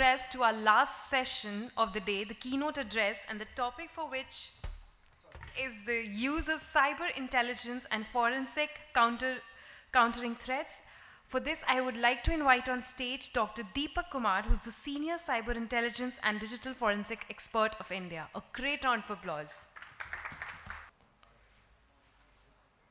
address to our last session of the day, the keynote address, and the topic for which is the use of cyber intelligence and forensic countering threats. For this, I would like to invite on stage Dr. Deepak Kumar, who's the Senior Cyber Intelligence and Digital Forensic Expert of India. A great round of applause.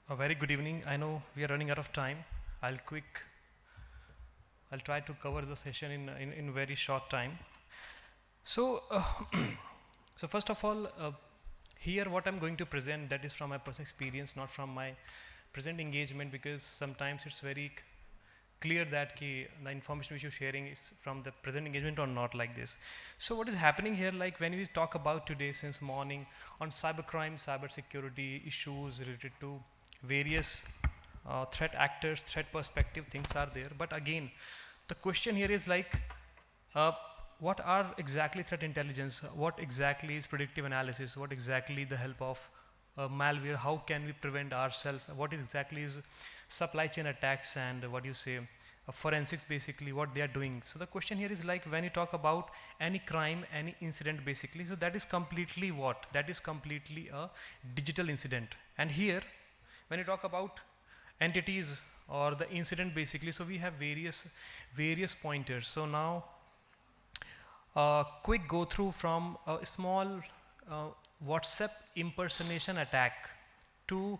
A very good evening. I know we are running out of time. I'll try to cover the session in very short time. So, so first of all, here what I'm going to present, that is from my personal experience, not from my present engagement, because sometimes it's very clear that the information which you're sharing is from the present engagement or not like this. So what is happening here, like when we talk about today since morning on cybercrime, cyber security issues related to various threat actors, threat perspective, things are there. But again, the question here is like, what are exactly threat intelligence? What exactly is predictive analysis? What exactly the help of malware? How can we prevent ourselves? What exactly is supply chain attacks and what you say, forensics, basically what they are doing. So the question here is like, when you talk about any crime, any incident basically, so that is completely what? That is completely a digital incident. And here, when you talk about entities or the incident basically, so we have various pointers. So now quick go through from a small WhatsApp impersonation attack to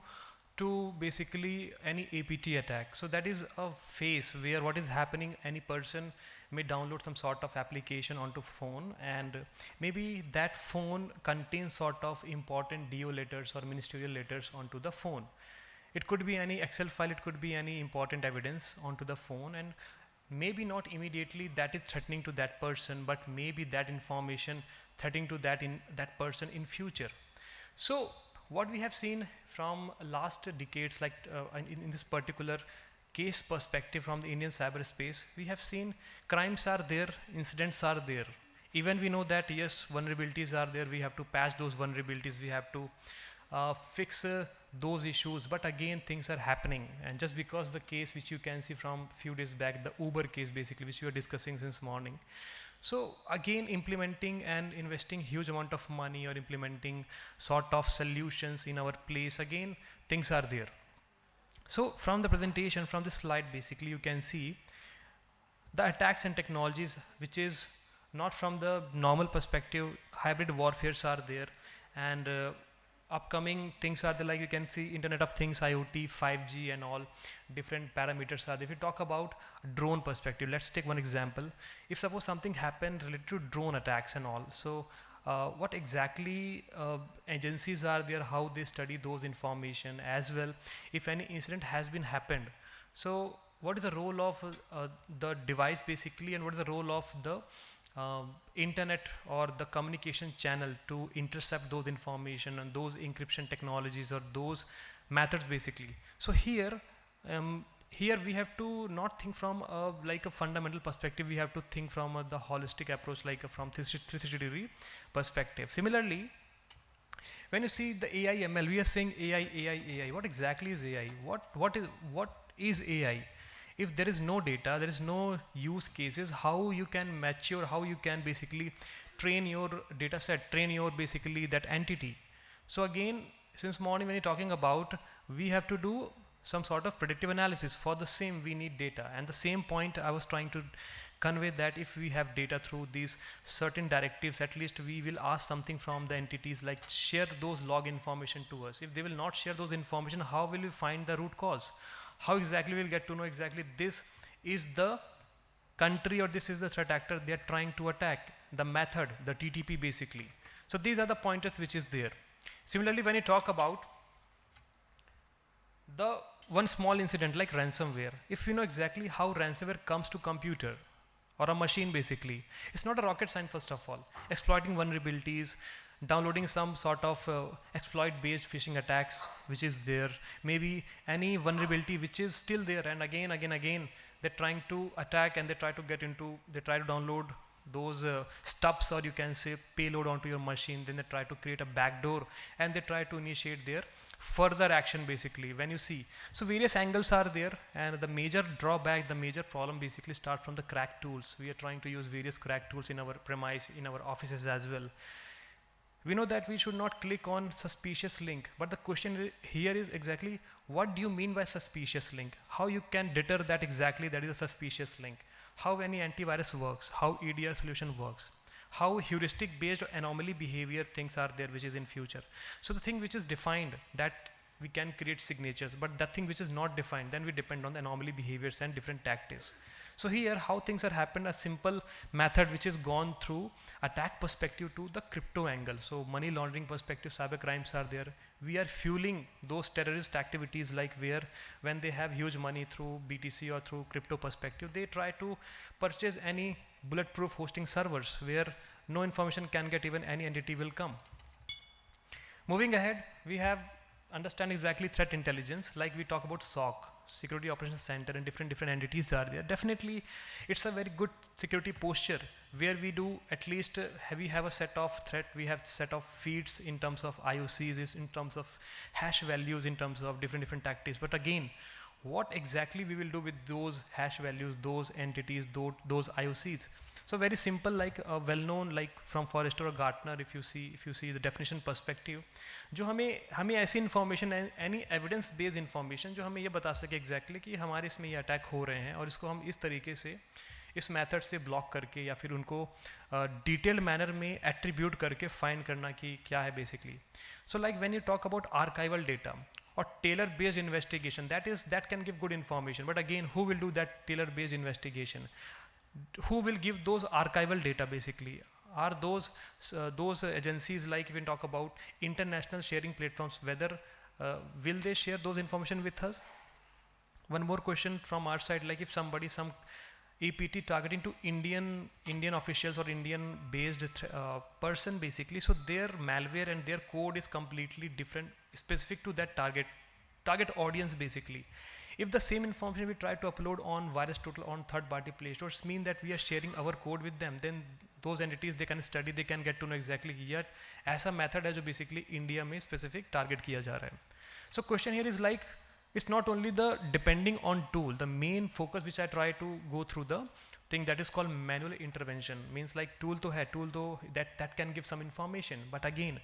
basically any APT attack. So that is a phase where what is happening, any person may download some sort of application onto phone, and maybe that phone contains sort of important DO letters or ministerial letters onto the phone. It could be any Excel file, it could be any important evidence onto the phone, and maybe not immediately that is threatening to that person, but maybe that information threatening to that person in future. So what we have seen from last decades, like in this particular case perspective from the Indian cyberspace, we have seen crimes are there, incidents are there. Even we know that yes, vulnerabilities are there, we have to patch those vulnerabilities, we have to fix those issues, but again things are happening. And just because the case which you can see from few days back, the Uber case basically, which we are discussing since morning, so again implementing and investing huge amount of money or implementing sort of solutions in our place, again things are there. So from the presentation, from this slide basically you can see the attacks and technologies, which is not from the normal perspective. Hybrid warfares are there, and upcoming things are there, like you can see Internet of Things, IoT, 5G and all different parameters are there. If you talk about drone perspective, let's take one example. If suppose something happened related to drone attacks and all, so what exactly agencies are there, how they study those information as well, if any incident has been happened. So what is the role of the device basically, and what is the role of the internet or the communication channel to intercept those information and those encryption technologies or those methods basically. So here we have to not think from like a fundamental perspective, we have to think from the holistic approach, like from 360-degree perspective. Similarly, when you see the AI ML, we are saying AI. What exactly is AI? What is AI? If there is no data, there is no use cases, how you can mature, how you can basically train your data set, train your basically that entity. So again, since morning when you're talking about, we have to do some sort of predictive analysis. For the same, we need data. And the same point I was trying to convey, that if we have data through these certain directives, at least we will ask something from the entities, like share those log information to us. If they will not share those information, how will we find the root cause? How exactly we'll get to know exactly this is the country or this is the threat actor they are trying to attack, the method, the TTP basically. So these are the pointers which is there. Similarly, when you talk about the one small incident like ransomware, if you know exactly how ransomware comes to computer or a machine basically, it's not a rocket science first of all. Exploiting vulnerabilities, downloading some sort of exploit based phishing attacks which is there, maybe any vulnerability which is still there, and again they're trying to attack and they try to download stubs, or you can say payload onto your machine. Then they try to create a backdoor and they try to initiate their further action basically. When you see, so various angles are there, and the major drawback, the major problem basically start from the crack tools. We are trying to use various crack tools in our premise, in our offices as well. We know that we should not click on suspicious link, but the question here is exactly what do you mean by suspicious link? How you can deter that exactly that is a suspicious link? How any antivirus works? How EDR solution works? How heuristic based anomaly behavior things are there which is in future? So the thing which is defined, that we can create signatures, but that thing which is not defined, then we depend on the anomaly behaviors and different tactics. So here how things are happened, a simple method which is gone through attack perspective to the crypto angle. So money laundering perspective, cyber crimes are there. We are fueling those terrorist activities, like where when they have huge money through BTC or through crypto perspective, they try to purchase any bulletproof hosting servers where no information can get, even any entity will come. Moving ahead, we have understand exactly threat intelligence, like we talk about SOC, Security Operations Center, and different entities are there. Definitely it's a very good security posture where we do at least we have a set of threat, we have set of feeds in terms of IOCs, in terms of hash values, in terms of different tactics. But again, what exactly we will do with those hash values, those entities, those IOCs? So very simple, like well known, like from Forrester or Gartner, if you see the definition perspective, जो हमें ऐसी information, any evidence based information जो हमें ये बता सके exactly कि हमारे इसमें ये attack हो रहे हैं, और इसको हम इस तरीके से इस मेथड से ब्लॉक करके या फिर उनको डिटेल्ड मैनर में एट्रीब्यूट करके फाइंड करना कि क्या है basically. So like when you talk about archival data or tailor based investigation, that can give good information, but again, who will do that tailor based investigation? Who will give those archival data basically? Are those agencies, like when talk about international sharing platforms, whether will they share those information with us? One more question from our side, like if some APT targeting to Indian officials or Indian based person basically, so their malware and their code is completely different, specific to that target audience basically. If the same information we try to upload on VirusTotal on third party play stores, mean that we are sharing our code with them, then those entities, they can study, they can get to know exactly yet ऐसा method है जो basically India में specific target किया जा रहा है. So question here is like, it's not only the depending on tool, the main focus which I try to go through the thing that is called manual intervention, means like tool to that can give some information, but again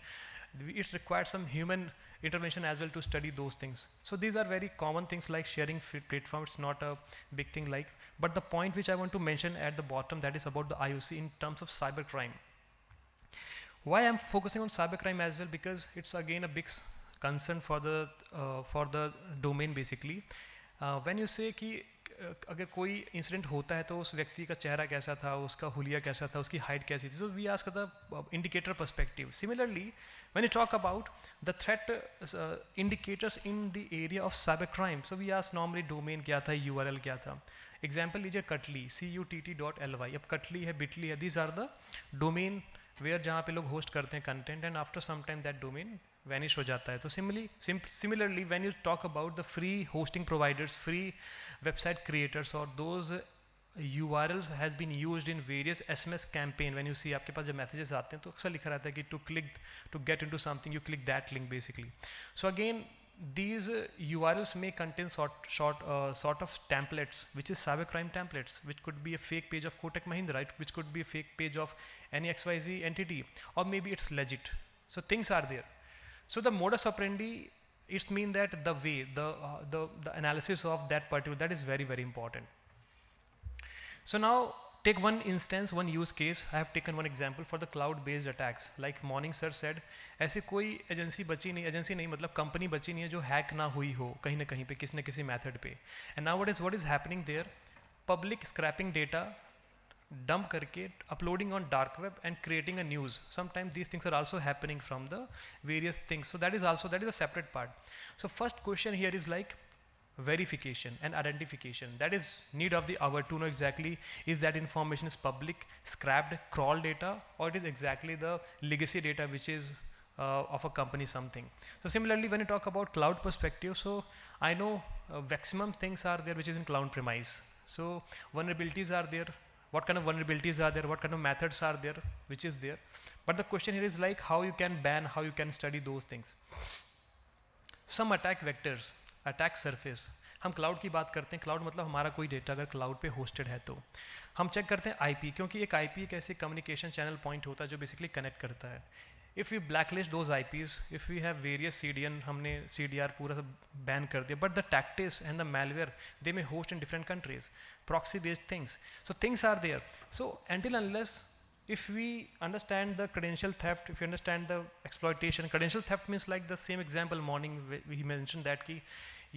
it requires some human intervention as well to study those things. So these are very common things like sharing platforms, not a big thing like, but the point which I want to mention at the bottom, that is about the IOC in terms of cybercrime. Why I'm focusing on cybercrime as well, because it's again a big concern for the domain basically. When you say कि अगर कोई incident होता है तो उस व्यक्ति का चेहरा कैसा था, उसका हुलिया कैसा था, उसकी हाइट कैसी थी, so we ask the indicator perspective. Similarly, when you talk about the threat indicators in the area of cybercrime, so we ask normally domain क्या था, URL क्या था. Example लीजिए कटली, cutt.ly, अब कटली है, बिटली है, these are the domain where जहाँ पे लोग होस्ट करते हैं content, and after some time that domain vanish हो जाता है. तो similarly when you talk about the free hosting providers, free website creators, or those URLs has been used in various SMS campaign. When you see आपके पास जब messages आते हैं तो अक्सर लिखा रहता है कि to get into something you click that link basically. So again, these URLs may contain sort of templates, which is cybercrime templates, which could be a fake page of Kotak Mahindra, right? Which could be a fake page of any XYZ entity, or maybe it's legit. So things are there. So the modus operandi, it's mean that the way, the analysis of that particular, that is very, very important. So now take one instance, one use case. I have taken one example for the cloud-based attacks. Like Morning Sir said, ऐसे कोई agency नहीं मतलब company बची नहीं है जो hack ना हुई हो कहीं ना कहीं पे किसी न किसी मेथड पे. And now what is happening there? Public scrapping data, dump करके uploading on dark web and creating a news. Sometimes these things are also happening from the various things. So that is a separate part. So first question here is like verification and identification. That is need of the hour to know exactly is that information is public, scrapped, crawl data, or it is exactly the legacy data which is of a company something. So similarly, when you talk about cloud perspective, so I know maximum things are there which is in cloud premise. So vulnerabilities are there, what kind of vulnerabilities are there, what kind of methods are there, which is there. But the question here is like how you can ban, how you can study those things. Some attack vectors, attack surface. हम cloud की बात करते हैं, cloud मतलब हमारा कोई data अगर cloud पे होस्टेड है तो हम चेक करते हैं आईपी, क्योंकि एक आईपी एक ऐसे कम्युनिकेशन चैनल पॉइंट होता है जो बेसिकली कनेक्ट करता है. If you blacklist those IPs, if we have various CDN, हमने सीडीआर पूरा सब बैन कर दिया, but the tactics and the malware they may host in different countries, proxy based things, so things are there. So until unless if we understand the credential theft, if you understand the exploitation, credential theft means like the same example morning we mentioned that कि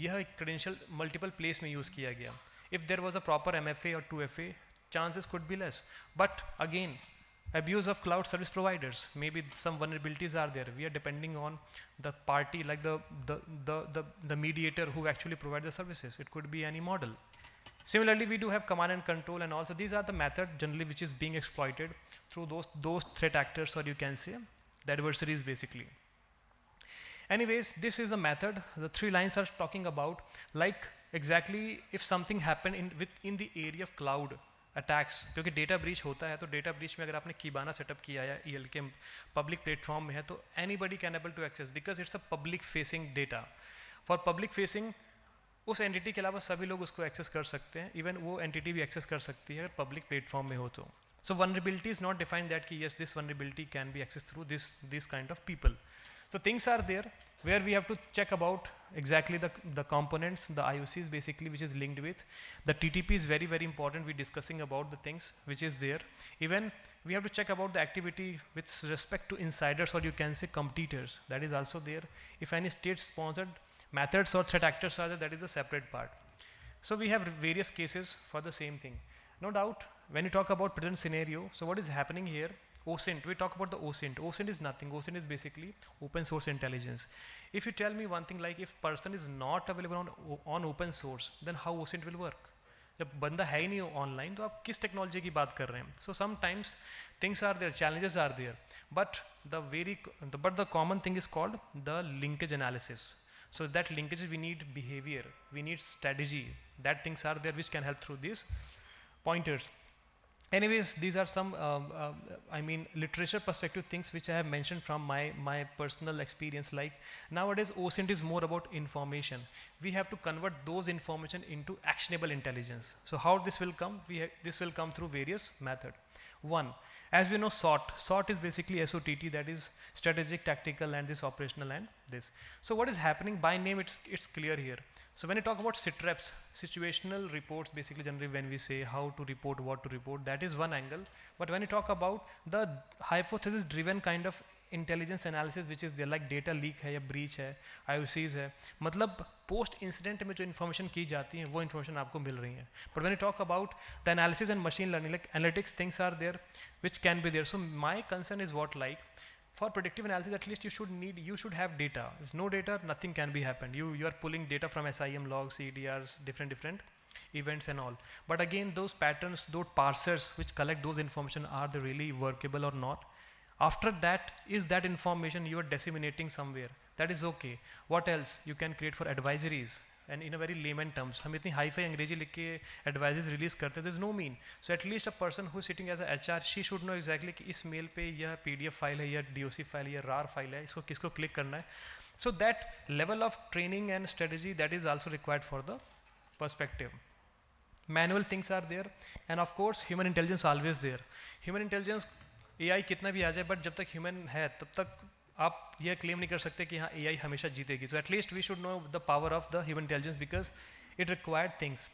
यह credential multiple place में use किया गया. If there was a proper MFA or 2FA, chances could be less. But again, abuse of cloud service providers, maybe some vulnerabilities are there. We are depending on the party, like the mediator who actually provides the services. It could be any model. Similarly, we do have command and control, and also these are the method generally which is being exploited through those threat actors, or you can say the adversaries basically. Anyways, this is a method. The 3 lines are talking about like exactly if something happened in the area of cloud attacks, क्योंकि data breach होता है, तो data breach में अगर आपने कीबाना setup किया है EL के public platform में है, तो anybody can able to access because it's a public facing data. For public facing, उस एंटिटी के अलावा सभी लोग उसको एक्सेस कर सकते हैं, इवन वो एंटिटी भी एक्सेस कर सकती है अगर पब्लिक प्लेटफॉर्म में हो तो. सो vulnerability is not defined that कि yes, this vulnerability can be accessed through this kind of people. So things are there where we have to check about exactly the components, the IOCs basically which is linked with. The TTP is very, very important. We're discussing about the things which is there. Even we have to check about the activity with respect to insiders, or you can say competitors. That is also there. If any state-sponsored methods or threat actors are there, that is a separate part. So we have various cases for the same thing. No doubt, when you talk about present scenario, so what is happening here? OSINT, we talk about the OSINT. OSINT is nothing. OSINT is basically open source intelligence. If you tell me one thing like if person is not available on open source, then how OSINT will work? जब बंदा है ही नहीं online तो आप किस technology की बात कर रहे हैं? So sometimes things are there, challenges are there, but the common thing is called the linkage analysis. So that linkage we need behavior, we need strategy. That things are there which can help through these pointers. Anyways, these are some literature perspective things which I have mentioned from my personal experience. Like nowadays OSINT is more about information. We have to convert those information into actionable intelligence. So how this will come? This will come through various method. One, as we know, SOT is basically SOTT, that is strategic, tactical, and this operational and this. So what is happening by name, it's clear here. So when you talk about SITREPs, situational reports, basically generally when we say how to report, what to report, that is one angle. But when you talk about the hypothesis driven kind of intelligence analysis which is there, like data leak है या breach है, IOCs है, मतलब post incident में जो information की जाती है वो information आपको मिल रही है. But when you talk about the analysis and machine learning, like analytics things are there which can be there. So my concern is what, like for predictive analysis at least you should have data. If no data, nothing can be happened. You are pulling data from SIM logs, EDRs, different events and all. But again, those patterns, those parsers which collect those information, are they really workable or not? After that, is that information you are disseminating somewhere? That is okay. What else you can create for advisories? And in a very layman terms, हम इतनी hi fi अंग्रेजी लिख के advices release करते हैं, there is no mean. So at least a person who is sitting as a HR, she should know exactly कि इस mail पे यह PDF फाइल है, यह DOC फाइल है, यह RAR फाइल है, इसको किसको click करना है. So that level of training and strategy, that is also required for the perspective. Manual things are there, and of course human intelligence always there. Human intelligence AI कितना भी आ जाए, but जब तक human है तब तक आप यह क्लेम नहीं कर सकते कि हाँ AI हमेशा जीतेगी. So at least we should know the power of the human intelligence because it required things.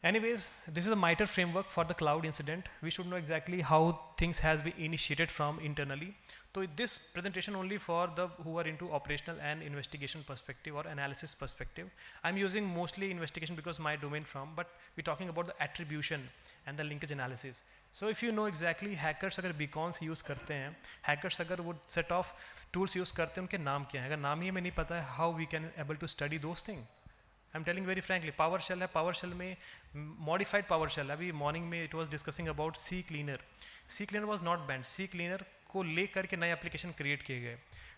Anyways, this is a MITRE framework for the cloud incident. We should know exactly how things has been initiated from internally. So this presentation only for the who are into operational and investigation perspective or analysis perspective. I'm using mostly investigation because my domain from, but we're talking about the attribution and the linkage analysis. So if you know exactly hackers अगर beacons use करते हैं, hackers अगर वो set of tools use करते हैं, उनके नाम क्या हैं? अगर नाम ही हमें नहीं पता है, how we can able to study those things? I'm telling very frankly, PowerShell है, PowerShell में modified PowerShell. अभी morning में it was discussing about C cleaner. C cleaner was not banned. C cleaner को ले करके नए application create किए गए.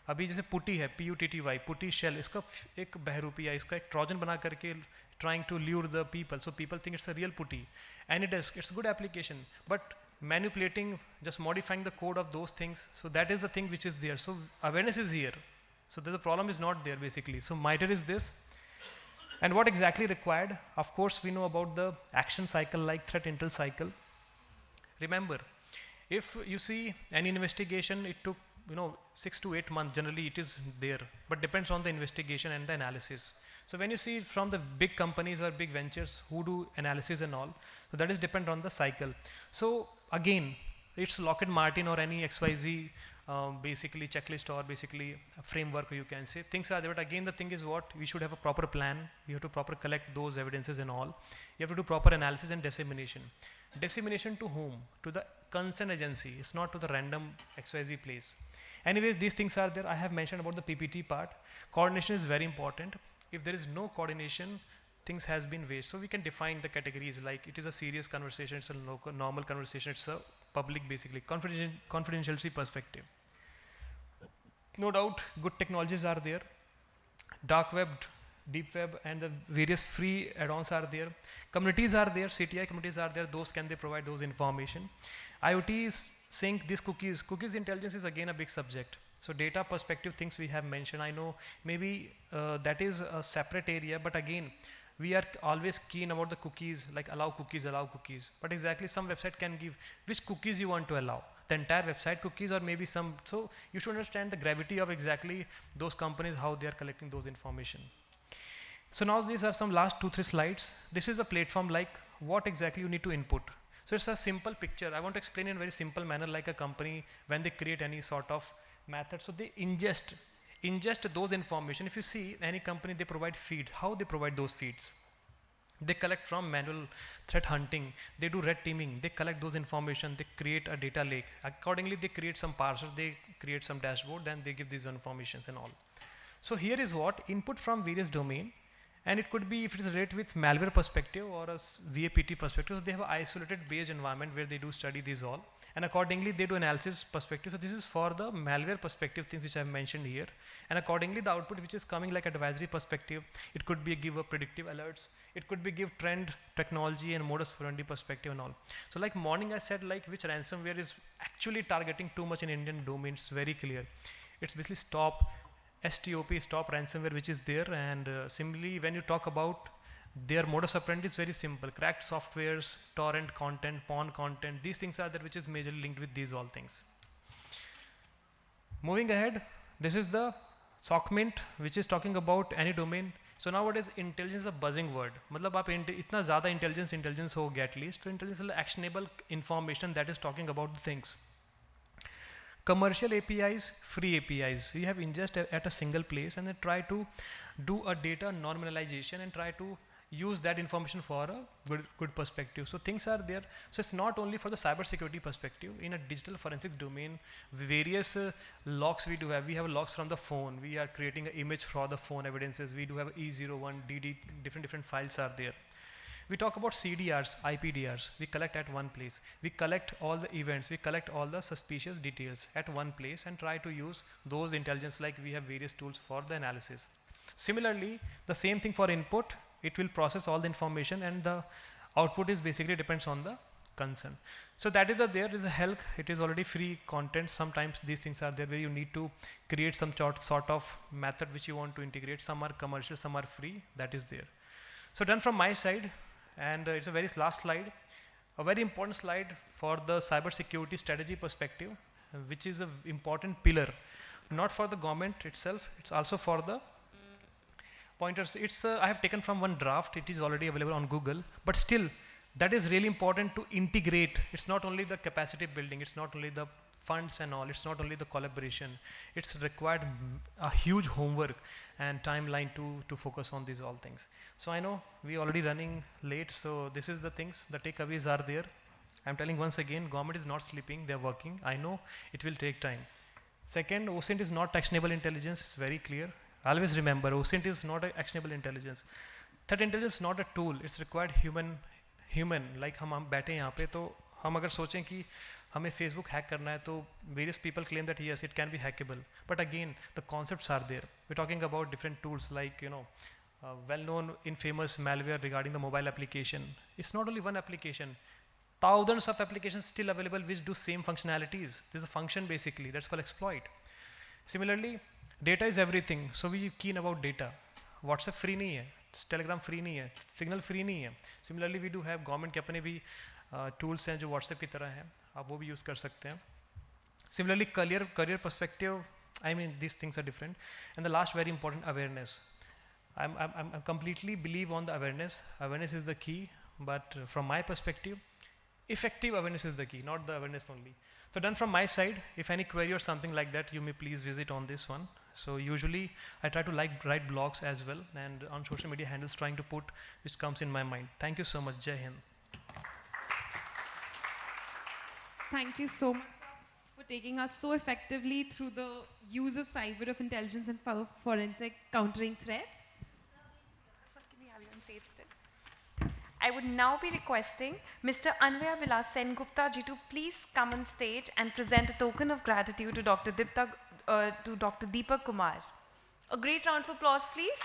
अभी जैसे पुटी है, PUTTY, पुटी शेल, इसका एक बहरूपी है, इसका एक ट्रोजन बना करके trying to lure the people, so people think it's a real putty. AnyDesk, it's a good application, but manipulating, just modifying the code of those things, so that is the thing which is there. So awareness is here, so the problem is not there basically. So MITRE is this. And what exactly required? Of course we know about the action cycle like threat intel cycle. Remember, if you see any investigation, it took 6 to 8 months generally it is there, but depends on the investigation and the analysis. So when you see from the big companies or big ventures who do analysis and all, so that is depend on the cycle. So again, it's Lockheed Martin or any XYZ basically checklist or basically a framework, you can say things are there, but again the thing is what we should have a proper plan. You have to proper collect those evidences and all. You have to do proper analysis and dissemination. Dissemination to whom? To the concerned agency. It's not to the random XYZ place. Anyways, these things are there. I have mentioned about the PPT part. Coordination is very important. If there is no coordination, things has been waste. So we can define the categories like it is a serious conversation, it's a local, normal conversation, it's a public basically, confidentiality perspective. No doubt good technologies are there. Dark web, deep web and the various free add-ons are there. Communities are there, CTI communities are there, those can they provide those information. IoT is saying these cookies intelligence is again a big subject. So data perspective things we have mentioned, I know maybe that is a separate area, but again we are always keen about the cookies, like allow cookies, but exactly some website can give which cookies you want to allow, the entire website cookies or maybe some. So you should understand the gravity of exactly those companies, how they are collecting those information. So now these are some last 2-3 slides. This is a platform like what exactly you need to input. So it's a simple picture. I want to explain in a very simple manner, like a company when they create any sort of method, so they ingest those information. If you see any company, they provide feed. How they provide those feeds? They collect from manual threat hunting, they do red teaming, they collect those information, they create a data lake. Accordingly they create some parsers, they create some dashboard, then they give these informations and all. So here is what input from various domain, and it could be if it is related with malware perspective or a VAPT perspective, so they have an isolated based environment where they do study these all, and accordingly they do analysis perspective. So this is for the malware perspective things which I have mentioned here, and accordingly the output which is coming like advisory perspective, it could be give a predictive alerts, it could be give trend, technology and modus operandi perspective and all. So like morning I said like which ransomware is actually targeting too much in Indian domain, it's very clear. It's basically stop ransomware which is there, and similarly when you talk about their modus operandi is very simple, cracked softwares, torrent content, porn content, these things are there which is majorly linked with these all things. Moving ahead, this is the SOCMINT which is talking about any domain. So nowadays intelligence is a buzzing word, मतलब आप इतना ज़्यादा intelligence हो गया at least, तो intelligence is actionable information that is talking about the things. Commercial APIs, free APIs, we have ingest at a single place and then try to do a data normalization and try to use that information for a good perspective. So things are there. So it's not only for the cyber security perspective. In a digital forensics domain, various logs we do have. We have logs from the phone. We are creating an image for the phone evidences. We do have E01, DD, different files are there. We talk about CDRs, IPDRs, we collect at one place. We collect all the events, we collect all the suspicious details at one place and try to use those intelligence, like we have various tools for the analysis. Similarly, the same thing for input, it will process all the information and the output is basically depends on the concern. So that is there is a help, it is already free content. Sometimes these things are there where you need to create some sort of method which you want to integrate. Some are commercial, some are free, that is there. So done from my side. And it's a very last slide, a very important slide for the cyber security strategy perspective, which is an important pillar, not for the government itself, it's also for the pointers. It's I have taken from one draft, it is already available on Google, but still that is really important to integrate. It's not only the capacity building, it's not only the funds and all, it's not only the collaboration, it's required a huge homework and timeline to focus on these all things. So I know we already running late, so this is the things, the takeaways are there. I'm telling once again, government is not sleeping, they're working. I know it will take time. Second, OSINT is not actionable intelligence, it's very clear. Always remember, OSINT is not actionable intelligence. Threat intelligence is not a tool, it's required human, like हम बैठे यहाँ पे, तो हम अगर सोचें कि हमें Facebook hack करना है तो various people claim that yes, it can be hackable. But again, the concepts are there. We're talking about different tools like, well-known infamous malware regarding the mobile application. It's not only one application. Thousands of applications still available which do same functionalities. There's a function basically that's called exploit. Similarly, data is everything. So we keen about data. WhatsApp free नहीं है, Telegram free नहीं है, Signal free नहीं है. Similarly, we do have government के अपने भी tools हैं जो WhatsApp की तरह हैं, आप वो भी use कर सकते हैं. Similarly, career perspective, I mean these things are different. And the last very important, awareness. I'm completely believe on the awareness. Awareness is the key, but from my perspective, effective awareness is the key, not the awareness only. So done from my side. If any query or something like that, you may please visit on this one. So usually I try to write blogs as well, and on social media handles trying to put which comes in my mind. Thank you so much. Jai Hind. Thank you so much for taking us so effectively through the use of cyber of intelligence and forensic countering threats. Sir, can we have you on stage still? I would now be requesting Mr. Anvaya Vilas Sengupta ji to please come on stage and present a token of gratitude to Dr. Deepak Kumar. A great round of applause, please.